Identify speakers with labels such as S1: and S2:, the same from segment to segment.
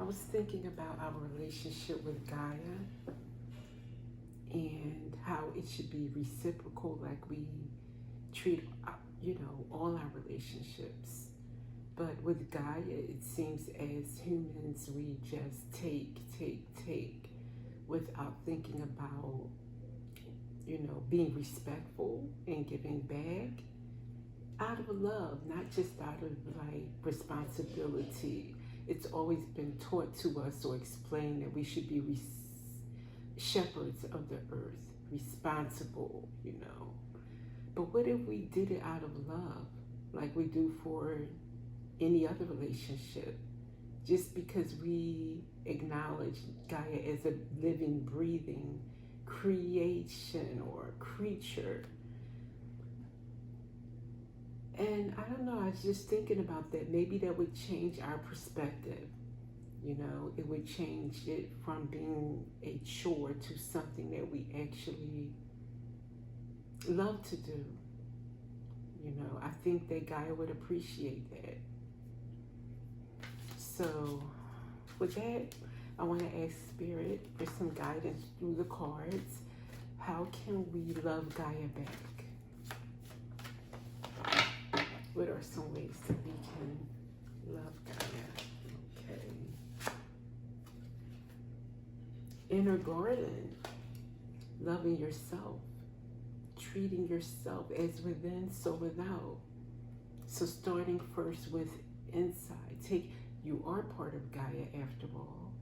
S1: I was thinking about our relationship with Gaia and how it should be reciprocal, like we treat, all our relationships. But with Gaia, it seems as humans, we just take without thinking about, being respectful and giving back out of love, not just out of like responsibility. It's always been taught to us or explained that we should be shepherds of the earth, responsible, But what if we did it out of love, like we do for any other relationship? Just because we acknowledge Gaia as a living, breathing creation or creature. And I don't know, I was just thinking about that. Maybe that would change our perspective. It would change it from being a chore to something that we actually love to do. I think that Gaia would appreciate that. So with that, I want to ask Spirit for some guidance through the cards. How can we love Gaia back? What are some ways that we can love Gaia? Okay. Inner garden, loving yourself, treating yourself as within, so without. So starting first with inside. You are part of Gaia after all.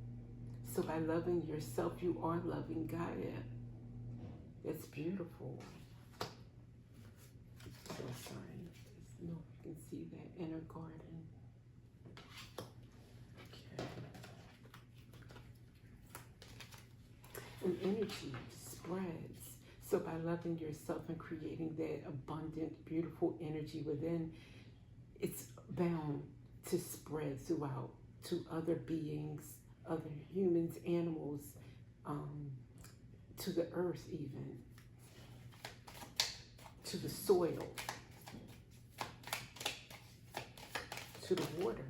S1: So by loving yourself, you are loving Gaia. That's beautiful. So sorry. Just know if you can see that inner garden. Okay. And energy spreads. So by loving yourself and creating that abundant, beautiful energy within, it's bound to spread throughout to other beings, other humans, animals, to the earth even, to the soil, to the water.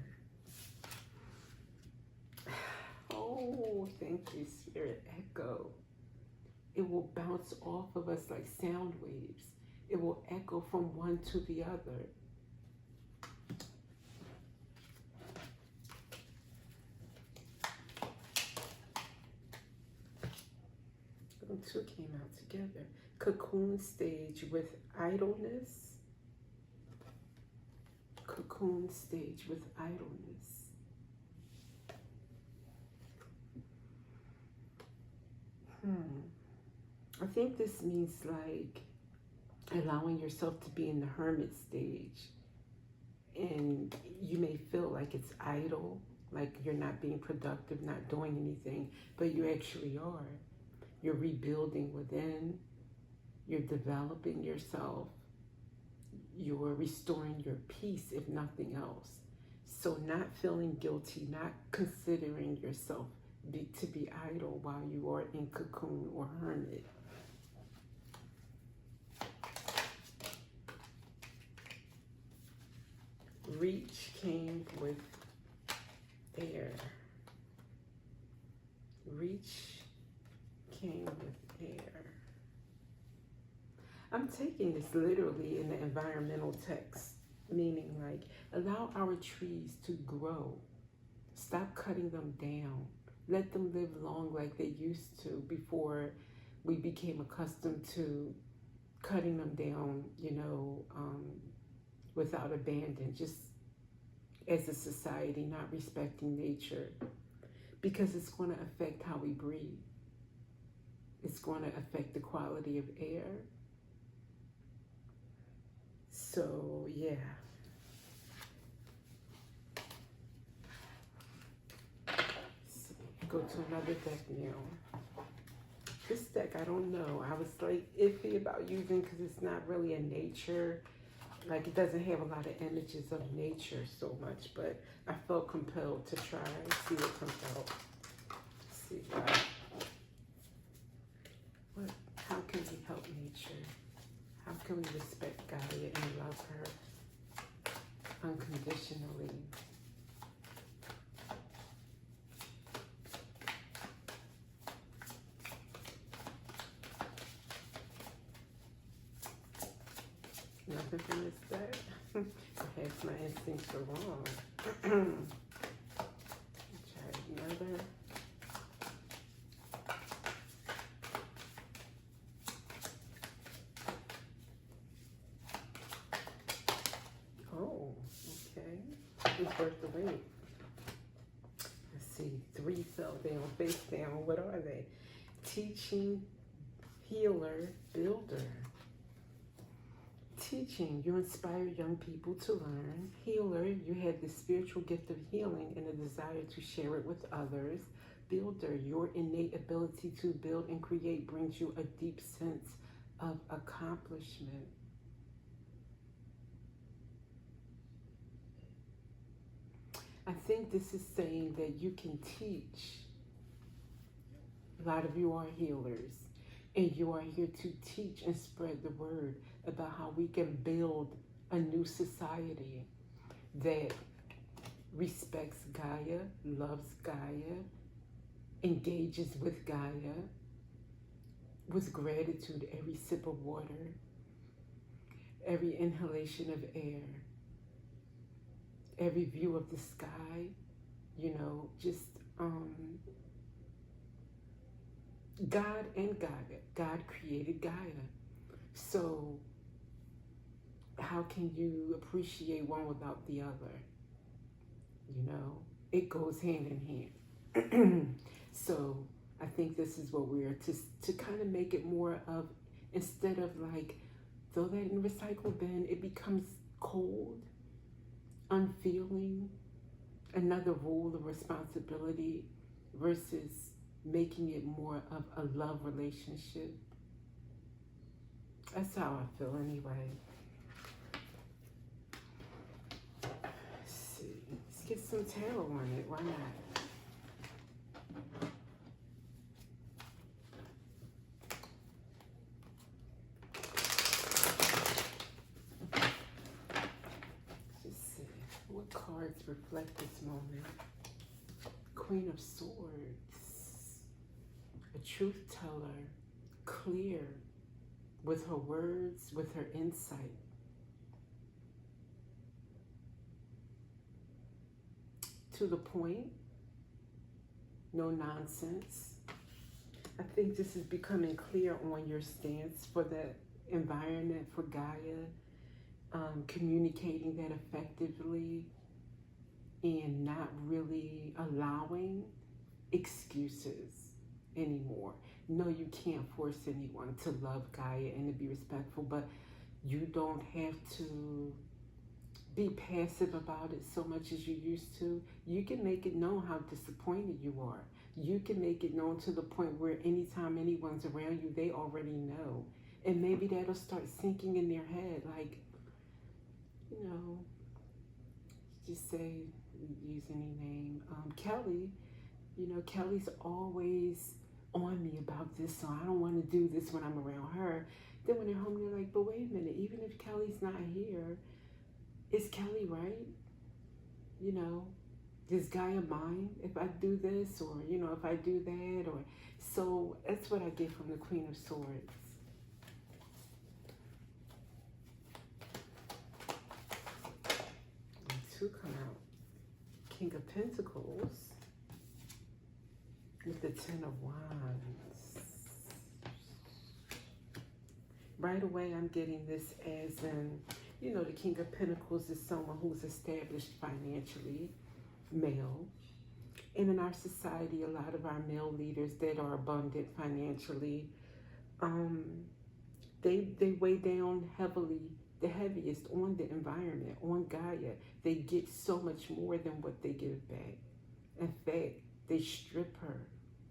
S1: Oh, thank you, Spirit. Echo. It will bounce off of us like sound waves. It will echo from one to the other. Them two came out together. Cocoon stage with idleness. Cocoon stage with idleness. I think this means like allowing yourself to be in the hermit stage. And you may feel like it's idle, like you're not being productive, not doing anything, but you actually are. You're rebuilding within, you're developing yourself, you're restoring your peace, if nothing else. So not feeling guilty, not considering yourself to be idle while you are in cocoon or hermit. Reach came with air. Reach came with air. I'm taking this literally in the environmental text, meaning like allow our trees to grow. Stop cutting them down. Let them live long like they used to before we became accustomed to cutting them down, without abandon, just as a society, not respecting nature, because it's going to affect how we breathe. It's going to affect the quality of air. So, yeah. Go to another deck now. This deck, I don't know. I was like iffy about using because it's not really a nature. Like it doesn't have a lot of images of nature so much, but I felt compelled to try and see what comes out. See how can we help nature? How can we respect Gaia and love her unconditionally? think I missed that. Perhaps my instincts are wrong. Try another. Oh, okay. It's worth the wait. Let's see. 3 fell down, face down. What are they? Teaching, healer, builder. Teaching, you inspire young people to learn. Healer, you have the spiritual gift of healing and a desire to share it with others. Builder, your innate ability to build and create brings you a deep sense of accomplishment. I think this is saying that you can teach. A lot of you are healers, and you are here to teach and spread the word about how we can build a new society that respects Gaia, loves Gaia, engages with Gaia, with gratitude every sip of water, every inhalation of air, every view of the sky, you know, just God and Gaia. God created Gaia. So how can you appreciate one without the other? You know, it goes hand in hand. So I think this is what we're to kind of make it more of, instead of like, throw that in the recycle bin, it becomes cold, unfeeling, another rule of responsibility, versus making it more of a love relationship. That's how I feel anyway. Let's see. Let's get some tarot on it. Why not? Let's just see. What cards reflect this moment? Queen of Swords. A truth teller. Clear. With her words, with her insight. To the point, no nonsense. I think this is becoming clear on your stance for the environment, for Gaia, communicating that effectively and not really allowing excuses anymore. No, you can't force anyone to love Gaia and to be respectful, but you don't have to be passive about it so much as you used to. You can make it known how disappointed you are. You can make it known to the point where anytime anyone's around you, they already know. And maybe that'll start sinking in their head, like, you know, just say, use any name, Kelly. You know, Kelly's always on me about this, so I don't want to do this when I'm around her. Then when they're home, they're like, but wait a minute, even if Kelly's not here, is Kelly right? You know, does Gaia mind if I do this, or, you know, if I do that? Or so that's what I get from the Queen of Swords. And 2 come out. King of Pentacles. With the 10 of Wands. Right away, I'm getting this as in, you know, the King of Pentacles is someone who's established financially, male. And in our society, a lot of our male leaders that are abundant financially, they weigh down heavily, the heaviest on the environment, on Gaia. They get so much more than what they give back. In fact, they strip her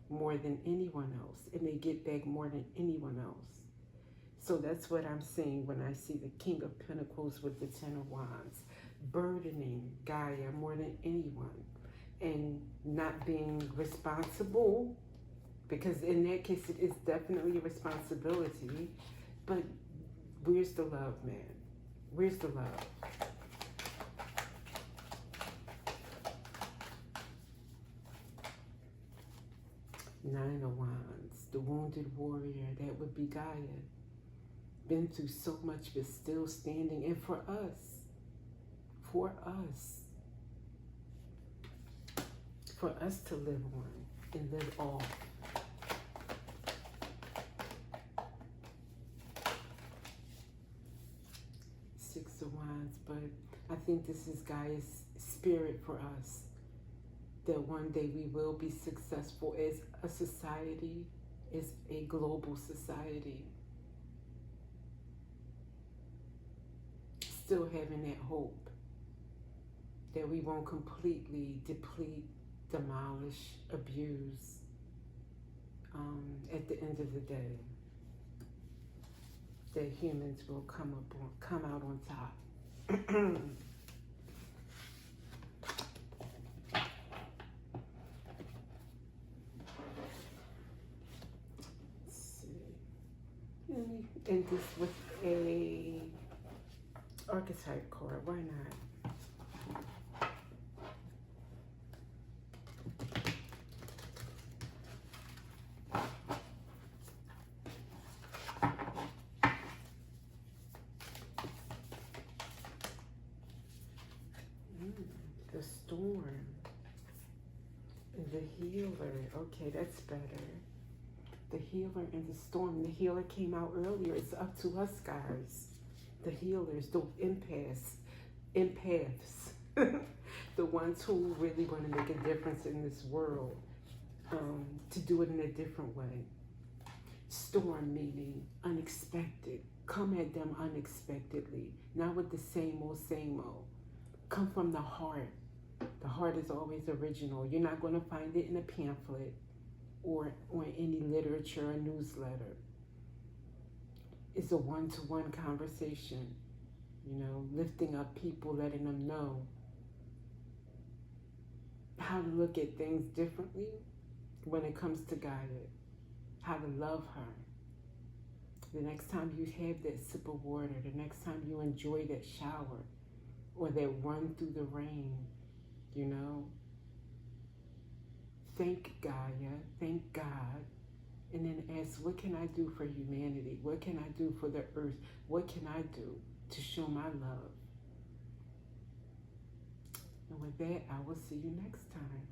S1: more than anyone else, and they get back more than anyone else. So that's what I'm seeing when I see the King of Pentacles with the 10 of Wands, burdening Gaia more than anyone, and not being responsible, because in that case it is definitely a responsibility, but where's the love, man? Where's the love? Nine of Wands, the wounded warrior, that would be Gaia. been through so much but still standing. And for us, for us to live on and live off. Six of Wands, but I think this is Gaia's spirit for us, that one day we will be successful as a society, as a global society. Still having that hope that we won't completely deplete, demolish, abuse at the end of the day. That humans will come out on top. Let's see. Let me end this with a archetype card. Why not? The Storm and the Healer. Okay, that's better. The Healer and the Storm. The Healer came out earlier. It's up to us, guys. The healers, the empaths, the ones who really want to make a difference in this world, to do it in a different way. Storm meaning unexpected. Come at them unexpectedly, not with the same old. Come from the heart. The heart is always original. You're not going to find it in a pamphlet or any literature or newsletter. It's a one-to-one conversation, you know, lifting up people, letting them know how to look at things differently when it comes to Gaia, how to love her. The next time you have that sip of water, the next time you enjoy that shower or that run through the rain, you know, thank Gaia, thank God, and then ask, what can I do for humanity? What can I do for the earth? What can I do to show my love? And with that, I will see you next time.